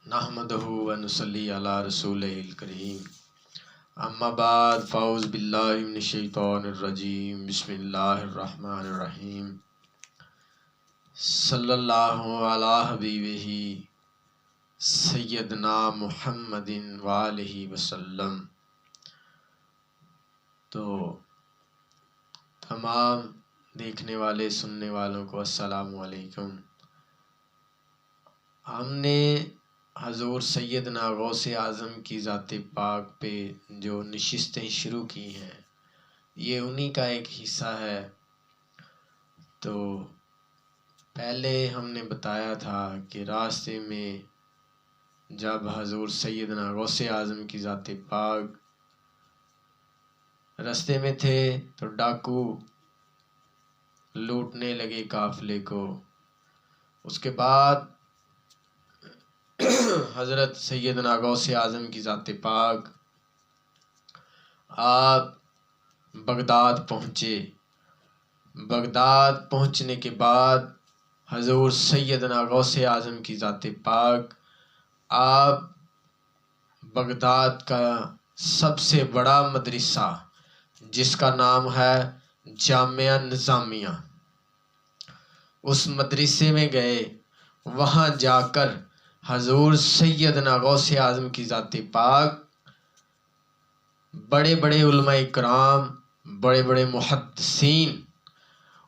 نحمدہ و نصلی علی رسولہ الکریم اما بعد فاعوذ باللہ من الشیطان الرجیم بسم اللہ الرحمن الرحیم صلی اللہ علی حبیبہ سیدنا محمد وآلہ وسلم۔ تو تمام دیکھنے والے سننے والوں کو السلام علیکم۔ ہم نے حضور سیدنا غوث اعظم کی ذات پاک پہ جو نشستیں شروع کی ہیں یہ انہی کا ایک حصہ ہے۔ تو پہلے ہم نے بتایا تھا کہ راستے میں جب حضور سیدنا غوث اعظم کی ذات پاک راستے میں تھے تو ڈاکو لوٹنے لگے قافلے کو۔ اس کے بعد حضرت سیدنا غوث اعظم کی ذات پاک آپ بغداد پہنچے۔ بغداد پہنچنے کے بعد حضور سیدنا غوث اعظم کی ذات پاک آپ بغداد کا سب سے بڑا مدرسہ جس کا نام ہے جامعہ نظامیہ، اس مدرسے میں گئے۔ وہاں جا کر حضور سیدنا غوث اعظم کی ذات پاک بڑے بڑے علماء کرام، بڑے بڑے محدثین،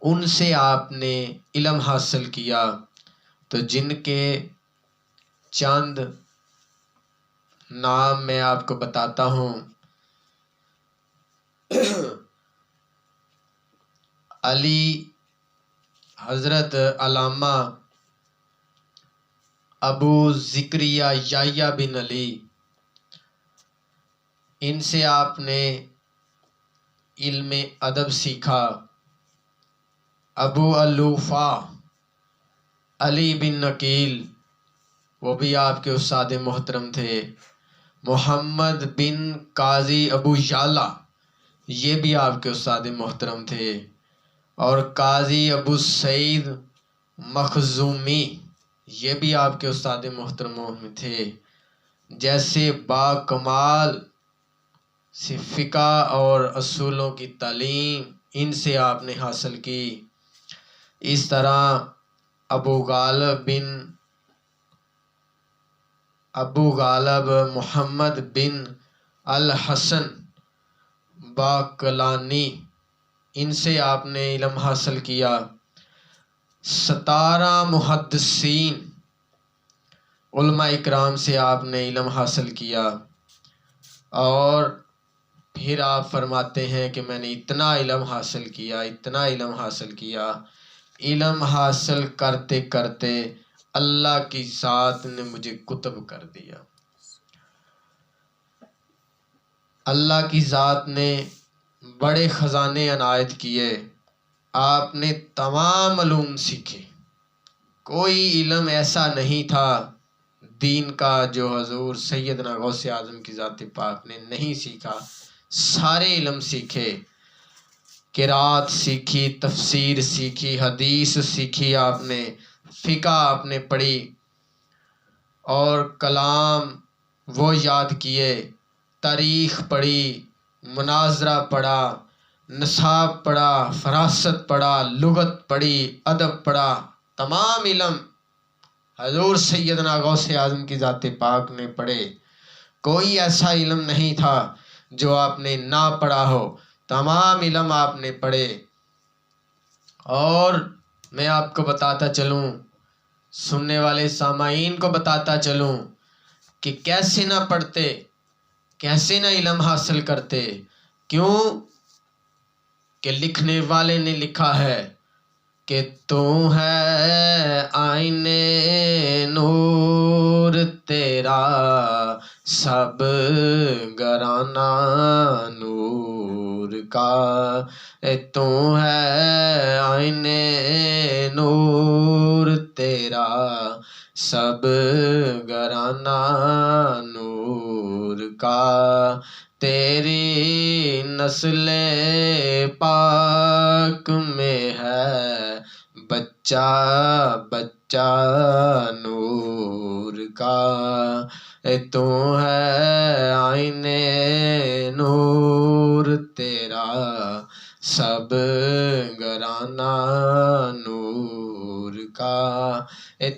ان سے آپ نے علم حاصل کیا۔ تو جن کے چند نام میں آپ کو بتاتا ہوں۔ علی حضرت علامہ ابو زکریا یحییٰ بن علی، ان سے آپ نے علم ادب سیکھا۔ ابو الوفا علی بن نقیل، وہ بھی آپ کے استاد محترم تھے۔ محمد بن قاضی ابو یعلا، یہ بھی آپ کے استاد محترم تھے۔ اور قاضی ابو سعید مخزومی، یہ بھی آپ کے استاد محترموں میں تھے۔ جیسے با کمال فقہ اور اصولوں کی تعلیم ان سے آپ نے حاصل کی۔ اس طرح ابو غالب محمد بن الحسن باقلانی، ان سے آپ نے علم حاصل کیا۔ 17 محدثین علماء اکرام سے آپ نے علم حاصل کیا۔ اور پھر آپ فرماتے ہیں کہ میں نے اتنا علم حاصل کیا، اتنا علم حاصل کیا۔ علم حاصل کرتے کرتے اللہ کی ذات نے مجھے کتب کر دیا۔ اللہ کی ذات نے بڑے خزانے عنایت کیے۔ آپ نے تمام علوم سیکھے۔ کوئی علم ایسا نہیں تھا دین کا جو حضور سیدنا غوث اعظم کی ذات پاک نے نہیں سیکھا۔ سارے علم سیکھے۔ قرات سیکھی، تفسیر سیکھی، حدیث سیکھی آپ نے، فقہ آپ نے پڑھی، اور کلام وہ یاد کیے، تاریخ پڑھی، مناظرہ پڑھا، نصاب پڑھا، فراست پڑھا، لغت پڑھی، ادب پڑھا۔ تمام علم حضور سیدنا غوث اعظم کی ذات پاک نے پڑھے۔ کوئی ایسا علم نہیں تھا جو آپ نے نہ پڑھا ہو، تمام علم آپ نے پڑھے۔ اور میں آپ کو بتاتا چلوں، سننے والے سامعین کو بتاتا چلوں کہ کیسے نہ پڑھتے، کیسے نہ علم حاصل کرتے۔ کیوں کہ لکھنے والے نے لکھا ہے کہ تو ہے آئینے نور تیرا سب گرانہ نور کا، تو ہے آئینے نور تیرا سب گرانہ نور کا، تیری نسل پاک میں ہے بچہ بچہ نور کا، تو ہے آئینے نور تیرا، سب گھرانہ نور کا،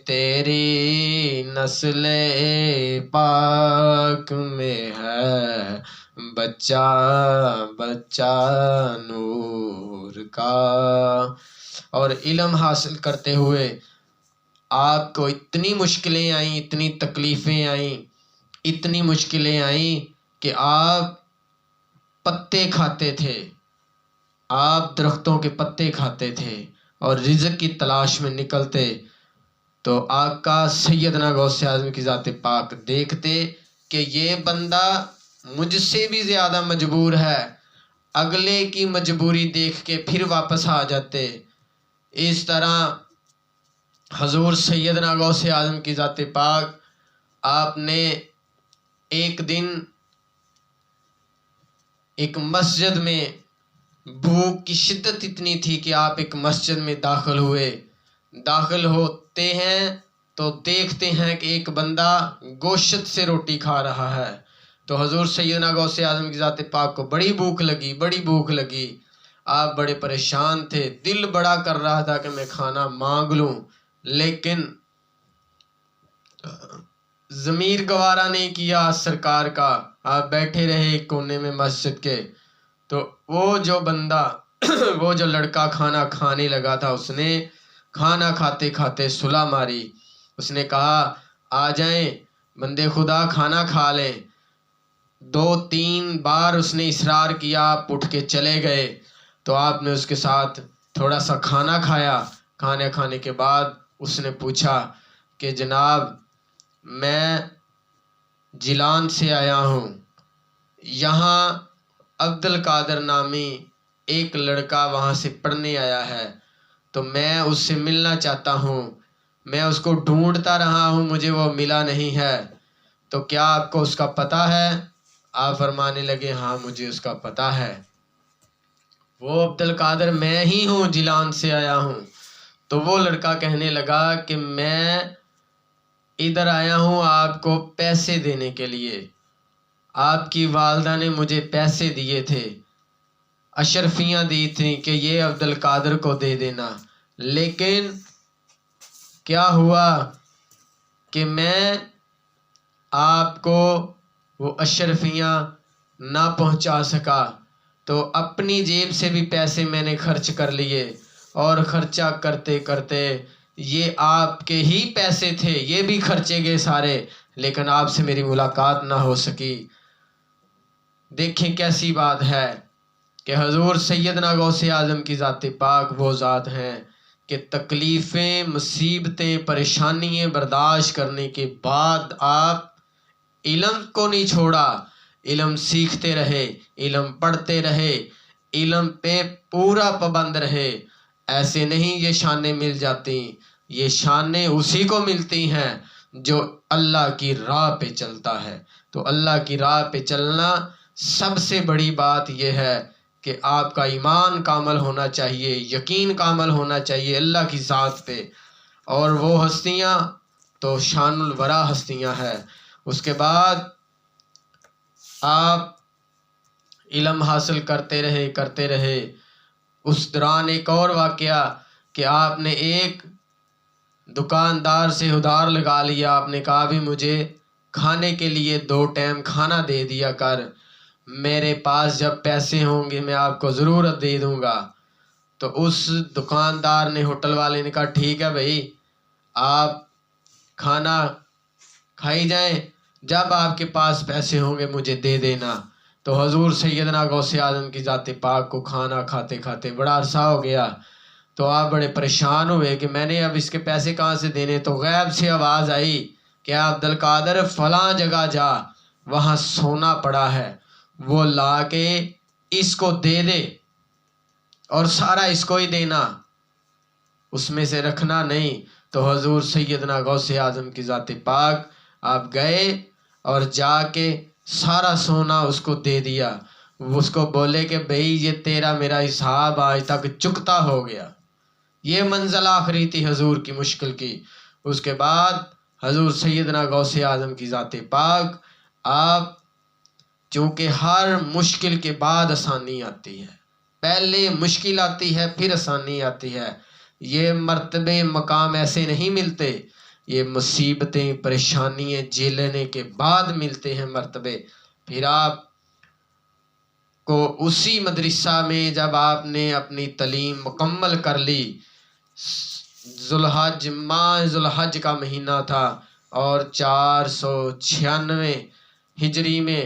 تیری نسل پاک میں ہے بچہ بچہ نور کا۔ اور علم حاصل کرتے ہوئے آپ کو اتنی مشکلیں آئیں، اتنی تکلیفیں آئیں، اتنی مشکلیں آئیں کہ آپ پتے کھاتے تھے، آپ درختوں کے پتے کھاتے تھے اور رزق کی تلاش میں نکلتے تو آقا سیدنا غوث اعظم کی ذات پاک دیکھتے کہ یہ بندہ مجھ سے بھی زیادہ مجبور ہے، اگلے کی مجبوری دیکھ کے پھر واپس آ جاتے۔ اس طرح حضور سیدنا غوث اعظم کی ذات پاک آپ نے ایک دن ایک مسجد میں، بھوک کی شدت اتنی تھی کہ آپ ایک مسجد میں داخل ہوئے، داخل ہوتے ہیں تو دیکھتے ہیں کہ ایک بندہ گوشت سے روٹی کھا رہا ہے۔ تو حضور سیدنا غوث اعظم کی ذات پاک کو بڑی بھوک لگی، آپ بڑے پریشان تھے، دل بڑا کر رہا تھا کہ میں کھانا مانگ لوں، لیکن ضمیر گوارا نہیں کیا سرکار کا، آپ بیٹھے رہے ایک کونے میں مسجد کے۔ تو وہ جو بندہ وہ جو لڑکا کھانا کھانے لگا تھا، اس نے کھانا کھاتے کھاتے صلح ماری، اس نے کہا آ جائیں بندے خدا کھانا کھا لیں۔ 2-3 بار اس نے اصرار کیا، آپ اٹھ کے چلے گئے تو آپ نے اس کے ساتھ تھوڑا سا کھانا کھایا۔ کھانے کھانے کے بعد اس نے پوچھا کہ جناب میں جیلان سے آیا ہوں، یہاں عبد القادر نامی ایک لڑکا وہاں سے پڑھنے آیا ہے، تو میں اس سے ملنا چاہتا ہوں، میں اس کو ڈھونڈتا رہا ہوں، مجھے وہ ملا نہیں ہے، تو کیا آپ کو اس کا پتہ ہے؟ آپ فرمانے لگے ہاں مجھے اس کا پتہ ہے، وہ عبد القادر میں ہی ہوں، جیلان سے آیا ہوں۔ تو وہ لڑکا کہنے لگا کہ میں ادھر آیا ہوں آپ کو پیسے دینے کے لیے، آپ کی والدہ نے مجھے پیسے دیے تھے، اشرفیاں دی تھیں کہ یہ عبد القادر کو دے دینا، لیکن کیا ہوا کہ میں آپ کو وہ اشرفیاں نہ پہنچا سکا، تو اپنی جیب سے بھی پیسے میں نے خرچ کر لیے، اور خرچہ کرتے کرتے یہ آپ کے ہی پیسے تھے، یہ بھی خرچے گئے سارے، لیکن آپ سے میری ملاقات نہ ہو سکی۔ دیکھیں کیسی بات ہے کہ حضور سیدنا غوث اعظم کی ذات پاک وہ ذات ہیں کہ تکلیفیں، مصیبتیں، پریشانیاں برداشت کرنے کے بعد آپ علم کو نہیں چھوڑا، علم سیکھتے رہے، علم پڑھتے رہے، علم پہ پورا پابند رہے۔ ایسے نہیں یہ شانیں مل جاتی، یہ شانیں اسی کو ملتی ہیں جو اللہ کی راہ پہ چلتا ہے۔ تو اللہ کی راہ پہ چلنا سب سے بڑی بات یہ ہے کہ آپ کا ایمان کامل ہونا چاہیے، یقین کامل ہونا چاہیے اللہ کی ذات پہ، اور وہ ہستیاں تو شان الورا ہستیاں ہیں۔ اس کے بعد آپ علم حاصل کرتے رہے۔ اس دوران ایک اور واقعہ کہ آپ نے ایک دکاندار سے ادھار لگا لیا، آپ نے کہا بھی مجھے کھانے کے لیے 2 ٹائم کھانا دے دیا کر، میرے پاس جب پیسے ہوں گے میں آپ کو ضرورت دے دوں گا۔ تو اس دکاندار نے، ہوٹل والے نے کہا ٹھیک ہے بھائی، آپ کھانا کھائی جائیں، جب آپ کے پاس پیسے ہوں گے مجھے دے دینا۔ تو حضور سیدنا غوث اعظم کی ذات پاک کو کھانا کھاتے کھاتے بڑا عرصہ ہو گیا، تو آپ بڑے پریشان ہوئے کہ میں نے اب اس کے پیسے کہاں سے دینے۔ تو غیب سے آواز آئی کہ عبد القادر فلاں جگہ جا، وہاں سونا پڑا ہے، وہ لا کے اس کو دے دے، اور سارا اس کو ہی دینا، اس میں سے رکھنا نہیں۔ تو حضور سیدنا غوث اعظم کی ذات پاک آپ گئے اور جا کے سارا سونا اس کو دے دیا، اس کو بولے کہ بھئی یہ تیرا میرا حساب آج تک چکتا ہو گیا۔ یہ منزل آخری تھی حضور کی مشکل کی۔ اس کے بعد حضور سیدنا غوث اعظم کی ذات پاک، آپ چونکہ ہر مشکل کے بعد آسانی آتی ہے، پہلے مشکل آتی ہے پھر آسانی آتی ہے، یہ مرتبے مقام ایسے نہیں ملتے، یہ مصیبتیں پریشانیاں جھیلنے کے بعد ملتے ہیں مرتبے۔ پھر آپ کو اسی مدرسہ میں جب آپ نے اپنی تعلیم مکمل کر لی، ذوالحج کا مہینہ تھا اور 496 ہجری میں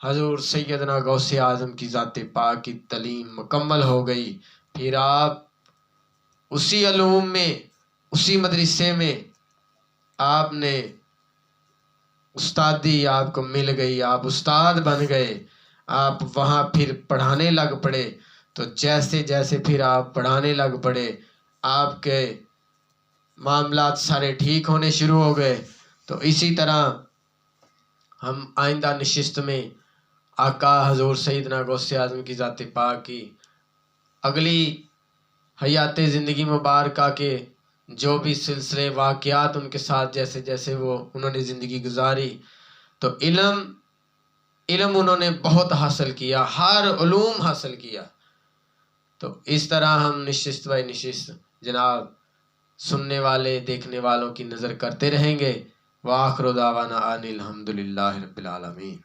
حضور سیدنا غوث اعظم کی ذات پاک کی تعلیم مکمل ہو گئی۔ پھر آپ اسی علوم میں، اسی مدرسے میں آپ نے استادی آپ کو مل گئی، آپ استاد بن گئے، آپ وہاں پھر پڑھانے لگ پڑے۔ تو جیسے جیسے پھر آپ پڑھانے لگ پڑے، آپ کے معاملات سارے ٹھیک ہونے شروع ہو گئے۔ تو اسی طرح ہم آئندہ نشست میں آقا حضور سیدنا غوث اعظم کی ذات پاک کی اگلی حیات زندگی مبارکہ کے جو بھی سلسلے واقعات ان کے ساتھ جیسے جیسے انہوں نے زندگی گزاری، تو علم انہوں نے بہت حاصل کیا، ہر علوم حاصل کیا۔ تو اس طرح ہم نشست بائی نشست جناب سننے والے دیکھنے والوں کی نظر کرتے رہیں گے۔ وآخر دعوانا ان الحمدللہ رب العالمین۔